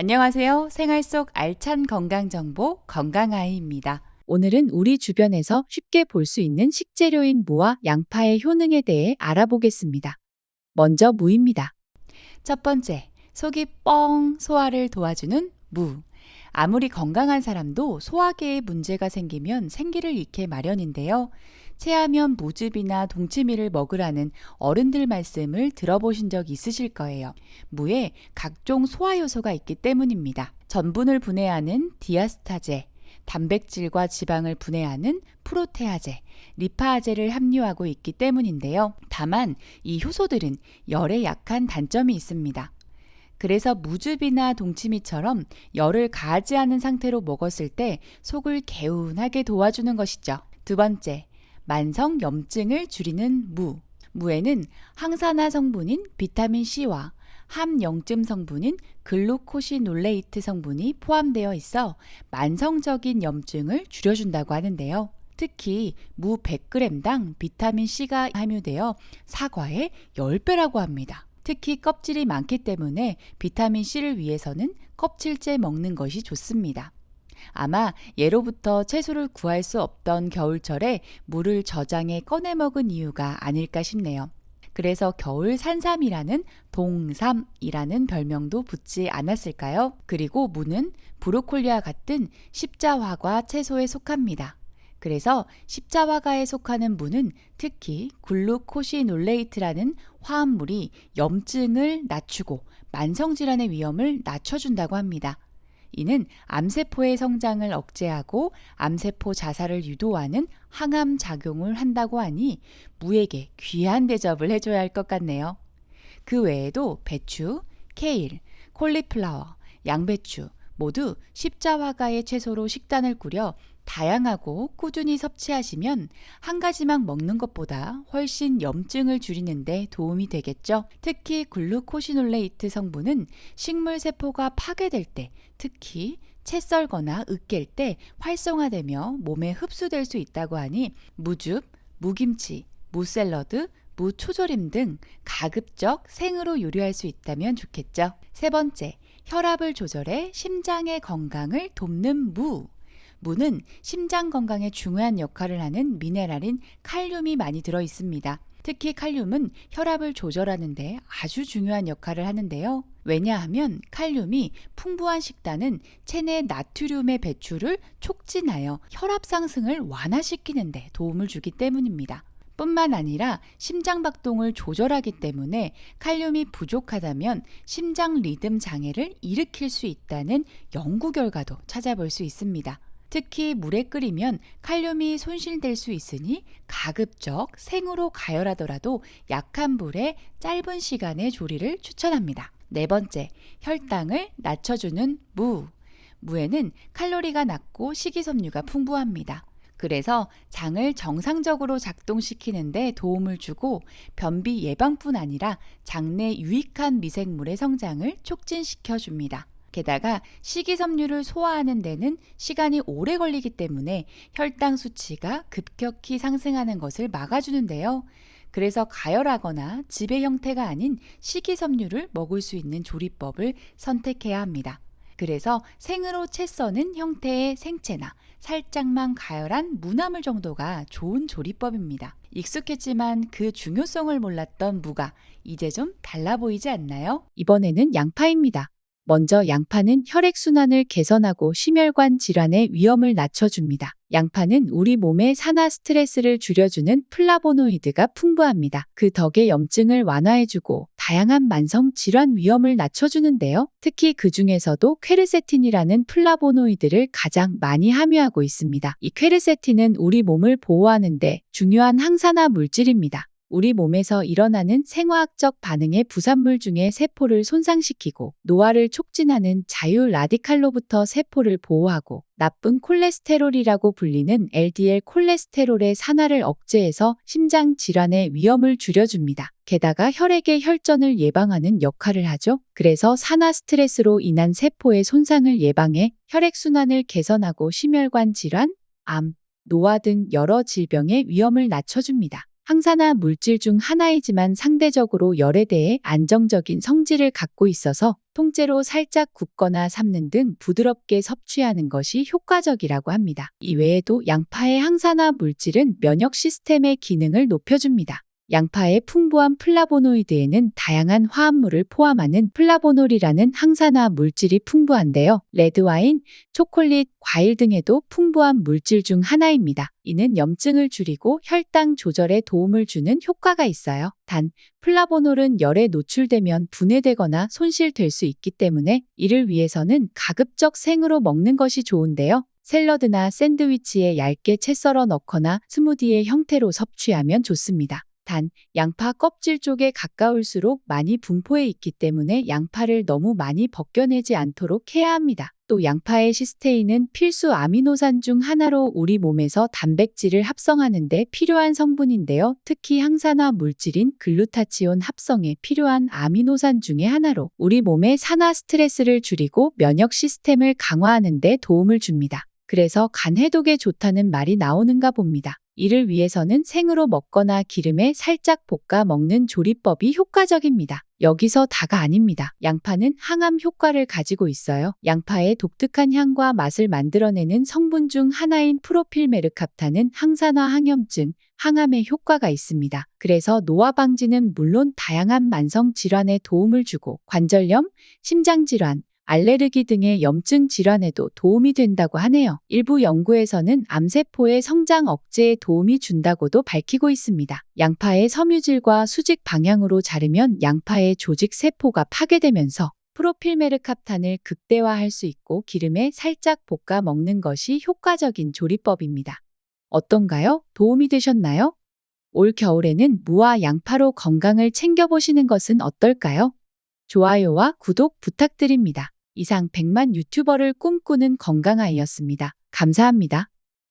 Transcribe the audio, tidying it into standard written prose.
안녕하세요. 생활 속 알찬 건강 정보 건강아이입니다. 오늘은 우리 주변에서 쉽게 볼 수 있는 식재료인 무와 양파의 효능에 대해 알아보겠습니다. 먼저 무입니다. 첫 번째, 속이 뻥 소화를 도와주는 무. 아무리 건강한 사람도 소화계에 문제가 생기면 생기를 잃게 마련인데요. 체하면 무즙이나 동치미를 먹으라는 어른들 말씀을 들어보신 적 있으실 거예요. 무에 각종 소화 요소가 있기 때문입니다. 전분을 분해하는 디아스타제, 단백질과 지방을 분해하는 프로테아제, 리파아제를 함유하고 있기 때문인데요. 다만 이 효소들은 열에 약한 단점이 있습니다. 그래서 무즙이나 동치미처럼 열을 가하지 않은 상태로 먹었을 때 속을 개운하게 도와주는 것이죠. 두 번째, 만성 염증을 줄이는 무. 무에는 항산화 성분인 비타민 C와 함영증 성분인 글루코시놀레이트 성분이 포함되어 있어 만성적인 염증을 줄여준다고 하는데요. 특히 무 100g당 비타민 C가 함유되어 사과의 10배라고 합니다. 특히 껍질이 많기 때문에 비타민 C를 위해서는 껍질째 먹는 것이 좋습니다. 아마 예로부터 채소를 구할 수 없던 겨울철에 무를 저장해 꺼내 먹은 이유가 아닐까 싶네요. 그래서 겨울 산삼이라는 동삼이라는 별명도 붙지 않았을까요? 그리고 무는 브로콜리와 같은 십자화과 채소에 속합니다. 그래서 십자화과에 속하는 무는 특히 글루코시놀레이트라는 화합물이 염증을 낮추고 만성질환의 위험을 낮춰준다고 합니다. 이는 암세포의 성장을 억제하고 암세포 자살을 유도하는 항암 작용을 한다고 하니 무에게 귀한 대접을 해줘야 할 것 같네요. 그 외에도 배추, 케일, 콜리플라워, 양배추 모두 십자화과의 채소로 식단을 꾸려 다양하고 꾸준히 섭취하시면 한 가지만 먹는 것보다 훨씬 염증을 줄이는데 도움이 되겠죠. 특히 글루코시놀레이트 성분은 식물 세포가 파괴될 때, 특히 채 썰거나 으깰 때 활성화되며 몸에 흡수될 수 있다고 하니 무즙, 무김치, 무샐러드, 무초절임 등 가급적 생으로 요리할 수 있다면 좋겠죠. 세 번째, 혈압을 조절해 심장의 건강을 돕는 무. 무는 심장 건강에 중요한 역할을 하는 미네랄인 칼륨이 많이 들어 있습니다. 특히 칼륨은 혈압을 조절하는 데 아주 중요한 역할을 하는데요. 왜냐하면 칼륨이 풍부한 식단은 체내 나트륨의 배출을 촉진하여 혈압 상승을 완화시키는 데 도움을 주기 때문입니다. 뿐만 아니라 심장 박동을 조절하기 때문에 칼륨이 부족하다면 심장 리듬 장애를 일으킬 수 있다는 연구 결과도 찾아볼 수 있습니다. 특히 물에 끓이면 칼륨이 손실될 수 있으니 가급적 생으로 가열하더라도 약한 불에 짧은 시간의 조리를 추천합니다. 네 번째, 혈당을 낮춰주는 무. 무에는 칼로리가 낮고 식이섬유가 풍부합니다. 그래서 장을 정상적으로 작동시키는데 도움을 주고 변비 예방뿐 아니라 장내 유익한 미생물의 성장을 촉진시켜 줍니다. 게다가 식이섬유를 소화하는 데는 시간이 오래 걸리기 때문에 혈당 수치가 급격히 상승하는 것을 막아주는데요. 그래서 가열하거나 지배 형태가 아닌 식이섬유를 먹을 수 있는 조리법을 선택해야 합니다. 그래서 생으로 채 써는 형태의 생채나 살짝만 가열한 무나물 정도가 좋은 조리법입니다. 익숙했지만 그 중요성을 몰랐던 무가 이제 좀 달라 보이지 않나요? 이번에는 양파입니다. 먼저 양파는 혈액순환을 개선하고 심혈관 질환의 위험을 낮춰줍니다. 양파는 우리 몸의 산화 스트레스를 줄여주는 플라보노이드가 풍부합니다. 그 덕에 염증을 완화해주고 다양한 만성 질환 위험을 낮춰주는데요. 특히 그 중에서도 퀘르세틴이라는 플라보노이드를 가장 많이 함유하고 있습니다. 이 퀘르세틴은 우리 몸을 보호하는 데 중요한 항산화 물질입니다. 우리 몸에서 일어나는 생화학적 반응의 부산물 중에 세포를 손상시키고 노화를 촉진하는 자유 라디칼로부터 세포를 보호하고 나쁜 콜레스테롤이라고 불리는 LDL 콜레스테롤의 산화를 억제해서 심장 질환의 위험을 줄여줍니다. 게다가 혈액의 혈전을 예방하는 역할을 하죠. 그래서 산화 스트레스로 인한 세포의 손상을 예방해 혈액순환을 개선하고 심혈관 질환, 암, 노화 등 여러 질병의 위험을 낮춰줍니다. 항산화 물질 중 하나이지만 상대적으로 열에 대해 안정적인 성질을 갖고 있어서 통째로 살짝 굽거나 삶는 등 부드럽게 섭취하는 것이 효과적이라고 합니다. 이외에도 양파의 항산화 물질은 면역 시스템의 기능을 높여줍니다. 양파의 풍부한 플라보노이드에는 다양한 화합물을 포함하는 플라보놀이라는 항산화 물질이 풍부한데요. 레드와인, 초콜릿, 과일 등에도 풍부한 물질 중 하나입니다. 이는 염증을 줄이고 혈당 조절에 도움을 주는 효과가 있어요. 단, 플라보놀은 열에 노출되면 분해되거나 손실될 수 있기 때문에 이를 위해서는 가급적 생으로 먹는 것이 좋은데요. 샐러드나 샌드위치에 얇게 채 썰어 넣거나 스무디의 형태로 섭취하면 좋습니다. 단, 양파 껍질 쪽에 가까울수록 많이 분포해 있기 때문에 양파를 너무 많이 벗겨내지 않도록 해야 합니다. 또 양파의 시스테인은 필수 아미노산 중 하나로 우리 몸에서 단백질을 합성하는 데 필요한 성분인데요. 특히 항산화 물질인 글루타치온 합성에 필요한 아미노산 중의 하나로 우리 몸의 산화 스트레스를 줄이고 면역 시스템을 강화하는 데 도움을 줍니다. 그래서 간 해독에 좋다는 말이 나오는가 봅니다. 이를 위해서는 생으로 먹거나 기름에 살짝 볶아 먹는 조리법이 효과적입니다. 여기서 다가 아닙니다. 양파는 항암 효과를 가지고 있어요. 양파의 독특한 향과 맛을 만들어내는 성분 중 하나인 프로필메르캅탄은 항산화 항염증, 항암에 효과가 있습니다. 그래서 노화 방지는 물론 다양한 만성 질환에 도움을 주고 관절염, 심장질환, 알레르기 등의 염증 질환에도 도움이 된다고 하네요. 일부 연구에서는 암세포의 성장 억제에 도움이 준다고도 밝히고 있습니다. 양파의 섬유질과 수직 방향으로 자르면 양파의 조직 세포가 파괴되면서 프로필메르캅탄을 극대화할 수 있고 기름에 살짝 볶아 먹는 것이 효과적인 조리법입니다. 어떤가요? 도움이 되셨나요? 올 겨울에는 무와 양파로 건강을 챙겨보시는 것은 어떨까요? 좋아요와 구독 부탁드립니다. 이상 100만 유튜버를 꿈꾸는 건강아이였습니다. 감사합니다.